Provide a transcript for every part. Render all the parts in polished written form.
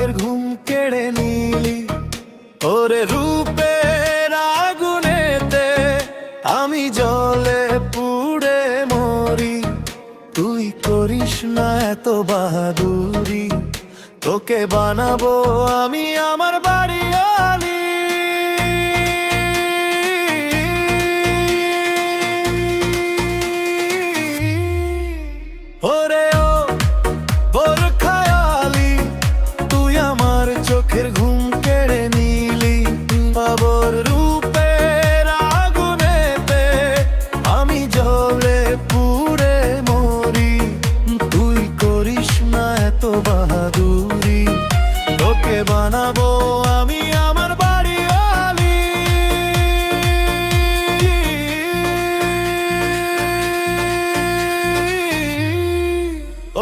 চোখের ঘুম কেড়ে নিলি। ওরে রূপের আগুনেতে আমি জ্বলে পুড়ে মরি, তুই করিস না এত বাহাদুরি, তোকে বানাবো আমি আমার বাড়িওয়ালি। ওরে ও বোরখায়ালি, তুই আমার চোখের ঘুম কেড়ে নিলি। বাবর রূপের আগুনেতে আমি জ্বলে পুড়ে মরি, তুই করিস না এত বাহাদুরি, তোকে বানাবো আমি আমার বাড়িওয়ালি।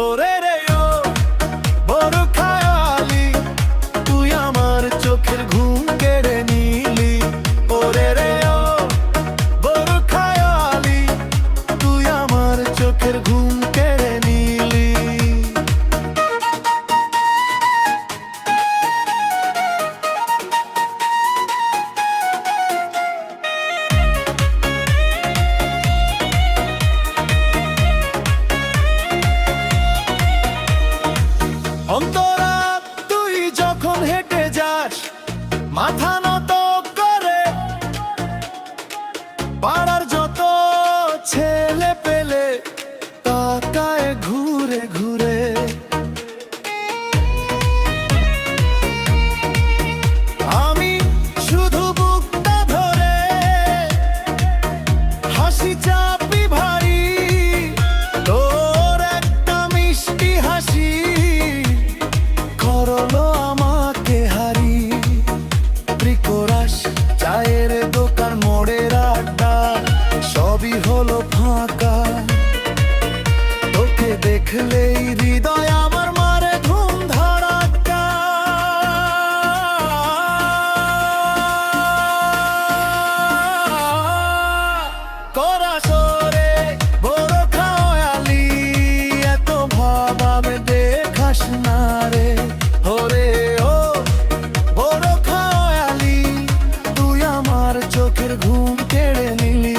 ওরে রে ও বোরখায়ালি, তুই আমার চোখের ঘুম কেড়ে নিলি। ওরে রে ও বোরখায়ালি, তুই আমার চোখের ঘুম কেড়ে নিলি। অন্তরা তুই যখন হেঁটে যাস, মাথা নত করে পাড়ার যত ছেলে পেলে তাকায় ঘুরে ঘুরে। আমি শুধু বুকটা ধরে হাসি চাপি ভারী, তোর একটা মিষ্টি হাসি করলো আমাকে হারি। ত্রিকোরাস চায়ের দোকান মোড়ের আড্ডা সবই হলো ফাঁকা, তোকে দেখলেই হৃদয় আমার মারে ধুম ধাড়াক্কা। করাসরে বোরখায়ালি, এত ভাব আমি দেখাস না রে। ওরে ও বোরখায়ালি, তুই আমার চোখের ঘুম কেড়ে নিলি।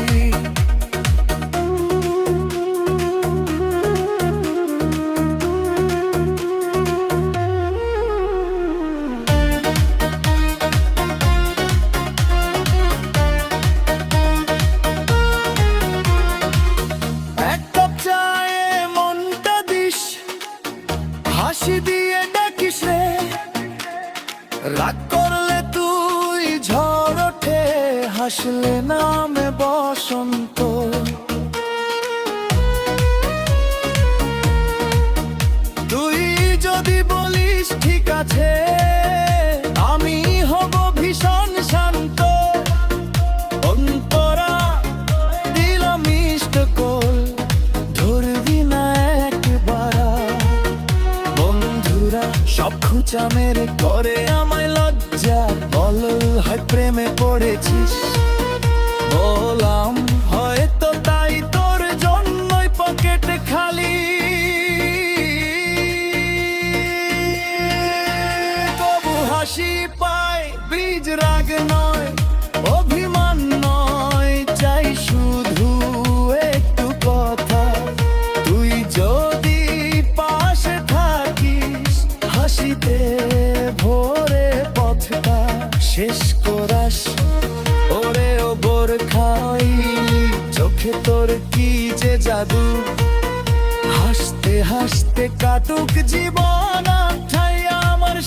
এক কাপ চায়ে মনটা দিস, হাসি দিয়ে ডাকিস রে। রাগ করলে তুই ঝড় ওঠে, হাসলে নামে বসন্ত। তুই যদি বলিস ঠিক আছে, আমি হব ভীষণ শান্ত। অন্তরা দিল মিষ্ট কোল, ধরবি না একবার। বন্ধুরা সব খুঁচা মেরে করে আমায় লজ্জা, বল হয় প্রেমে পড়েছিস। বললাম হয়তো তাই তোর জন্যই পকেট খালি। তবু হাসি পায় বীজ রাগ নয়, অভিমান নয়, চাই শুধু একটু কথা। তুই যদি পাশে থাকিস, হাসিতে ভোরে পথটা শেষ করাস। ওরে ও বোরখায়ালি, চোখে তোর কি যে জাদু, হাসতে হাসতে কাটুক জীবন, ঠাই আমার